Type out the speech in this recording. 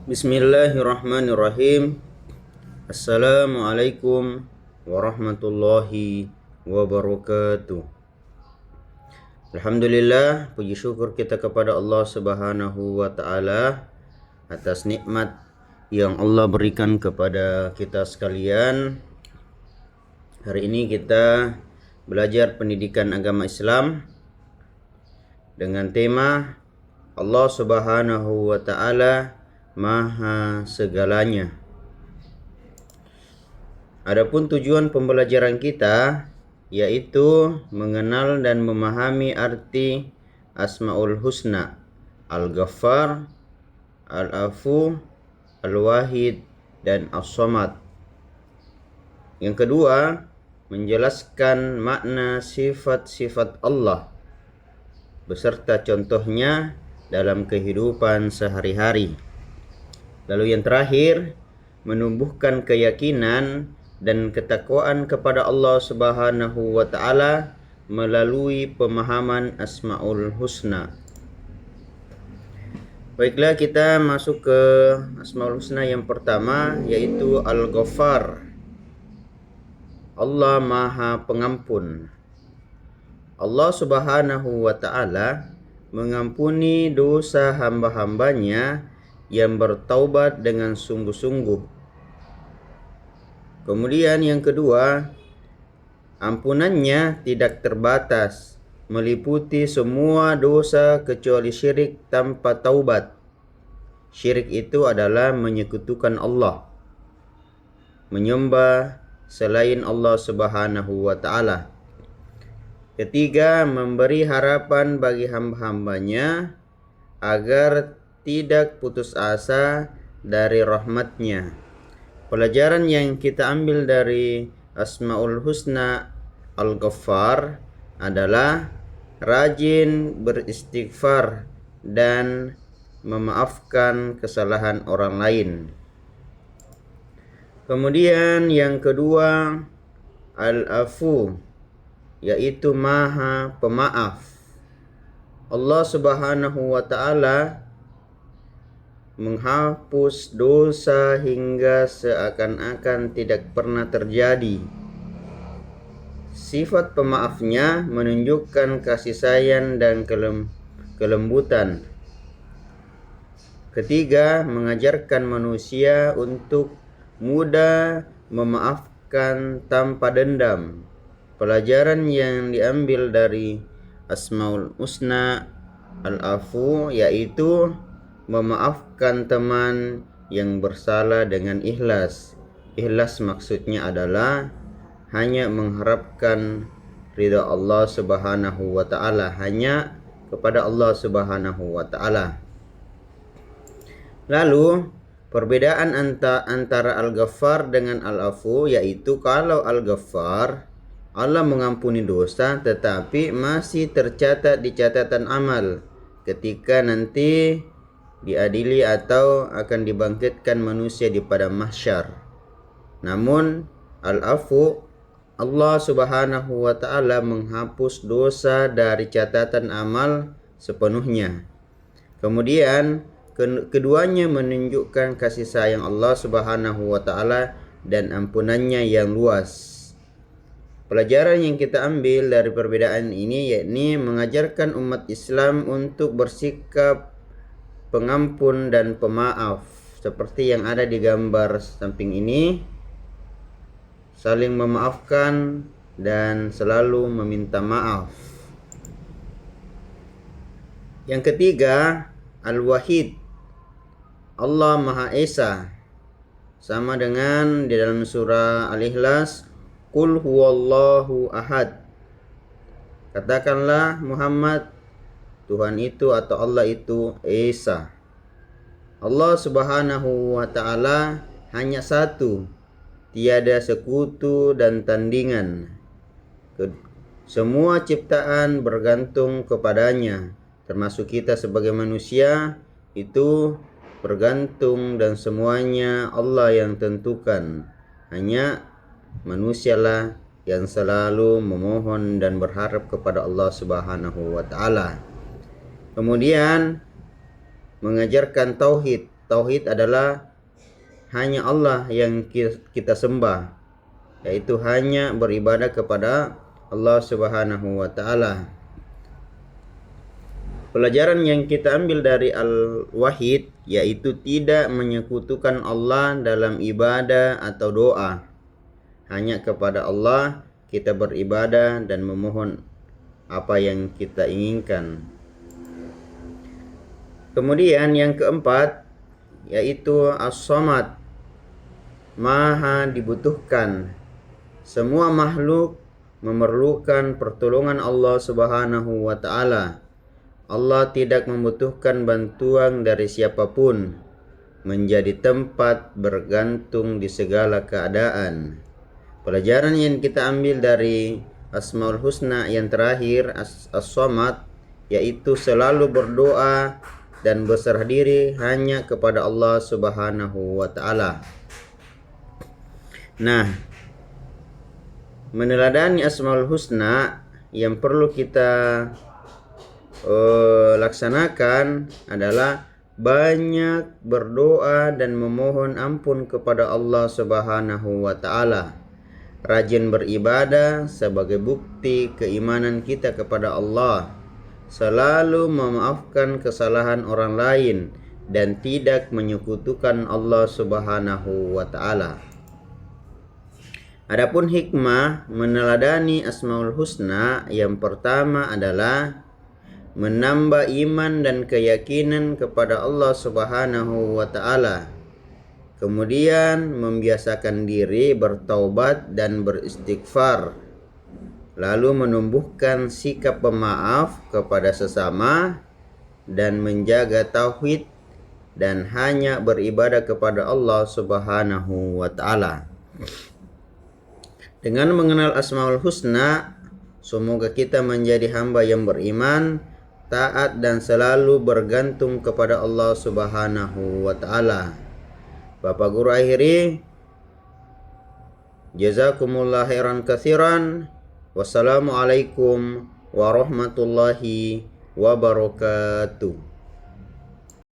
Bismillahirrahmanirrahim. Assalamualaikum warahmatullahi wabarakatuh. Alhamdulillah, puji syukur kita kepada Allah Subhanahu wa taala atas nikmat yang Allah berikan kepada kita sekalian. Hari ini kita belajar pendidikan agama Islam dengan tema Allah Subhanahu wa taala Maha segalanya. Adapun tujuan pembelajaran kita yaitu mengenal dan memahami arti Asmaul Husna, Al-Ghaffar, Al-Afu, Al-Wahid, dan As-Samad. Yang kedua, menjelaskan makna sifat-sifat Allah beserta contohnya dalam kehidupan sehari-hari. Lalu yang terakhir, menumbuhkan keyakinan dan ketakwaan kepada Allah Subhanahu wa taala melalui pemahaman Asmaul Husna. Baiklah, kita masuk ke Asmaul Husna yang pertama, yaitu Al-Ghaffar. Allah Maha Pengampun. Allah Subhanahu wa taala mengampuni dosa hamba-hambanya yang bertaubat dengan sungguh-sungguh. Kemudian yang kedua, ampunannya tidak terbatas, meliputi semua dosa kecuali syirik tanpa taubat. Syirik itu adalah menyekutukan Allah, menyembah selain Allah Subhanahu wa taala. Ketiga, memberi harapan bagi hamba-hambanya agar tidak putus asa dari rahmatnya. Pelajaran yang kita ambil dari Asmaul Husna Al-Ghaffar adalah rajin beristighfar dan memaafkan kesalahan orang lain. Kemudian yang kedua, Al-Afu, yaitu Maha Pemaaf. Allah Subhanahu wa taala menghapus dosa hingga seakan-akan tidak pernah terjadi. Sifat pemaafnya menunjukkan kasih sayang dan kelembutan. Ketiga, mengajarkan manusia untuk mudah memaafkan tanpa dendam. Pelajaran yang diambil dari Asmaul Husna Al-Afu yaitu memaafkan teman yang bersalah dengan ikhlas. Ikhlas maksudnya adalah hanya mengharapkan ridha Allah Subhanahu wa taala, hanya kepada Allah Subhanahu wa taala. Lalu perbedaan antara Al-Ghaffar dengan Al-Afu yaitu kalau Al-Ghaffar Allah mengampuni dosa tetapi masih tercatat di catatan amal ketika nanti diadili atau akan dibangkitkan manusia di padang mahsyar. Namun Al-Afu, Allah Subhanahu wa taala menghapus dosa dari catatan amal sepenuhnya. Kemudian keduanya menunjukkan kasih sayang Allah Subhanahu wa taala dan ampunannya yang luas. Pelajaran yang kita ambil dari perbedaan ini yakni mengajarkan umat Islam untuk bersikap pengampun dan pemaaf seperti yang ada di gambar samping ini, saling memaafkan dan selalu meminta maaf. Yang ketiga, Al-Wahid, Allah Maha Esa, sama dengan di dalam surah Al-Ikhlas, Qul huwallahu ahad. Katakanlah Muhammad, Tuhan itu atau Allah itu Esa. Allah Subhanahu wa taala hanya satu, tiada sekutu dan tandingan. Semua ciptaan bergantung kepadanya, termasuk kita sebagai manusia itu bergantung dan semuanya Allah yang tentukan. Hanya manusialah yang selalu memohon dan berharap kepada Allah Subhanahu wa taala. Kemudian mengajarkan tauhid, tauhid adalah hanya Allah yang kita sembah, yaitu hanya beribadah kepada Allah Subhanahu wa taala. Pelajaran yang kita ambil dari Al-Wahid yaitu tidak menyekutukan Allah dalam ibadah atau doa. Hanya kepada Allah kita beribadah dan memohon apa yang kita inginkan. Kemudian yang keempat yaitu As-Samad, Maha dibutuhkan. Semua makhluk memerlukan pertolongan Allah Subhanahu wa taala. Allah tidak membutuhkan bantuan dari siapapun, menjadi tempat bergantung di segala keadaan. Pelajaran yang kita ambil dari Asmaul Husna yang terakhir, As-Samad, yaitu selalu berdoa dan berserah diri hanya kepada Allah Subhanahu wa taala. Nah, meneladani Asmaul Husna yang perlu kita laksanakan adalah banyak berdoa dan memohon ampun kepada Allah Subhanahu wa taala. Rajin beribadah sebagai bukti keimanan kita kepada Allah. Selalu memaafkan kesalahan orang lain dan tidak menyekutukan Allah Subhanahu wa taala. Adapun hikmah meneladani Asmaul Husna yang pertama adalah menambah iman dan keyakinan kepada Allah Subhanahu wa taala. Kemudian membiasakan diri bertaubat dan beristighfar. Lalu menumbuhkan sikap pemaaf kepada sesama dan menjaga tauhid dan hanya beribadah kepada Allah Subhanahu wa taala. Dengan mengenal Asmaul Husna, semoga kita menjadi hamba yang beriman, taat dan selalu bergantung kepada Allah Subhanahu wa taala. Bapak Guru akhiri, jazakumullah khairan katsiran. Wassalamualaikum warahmatullahi wabarakatuh.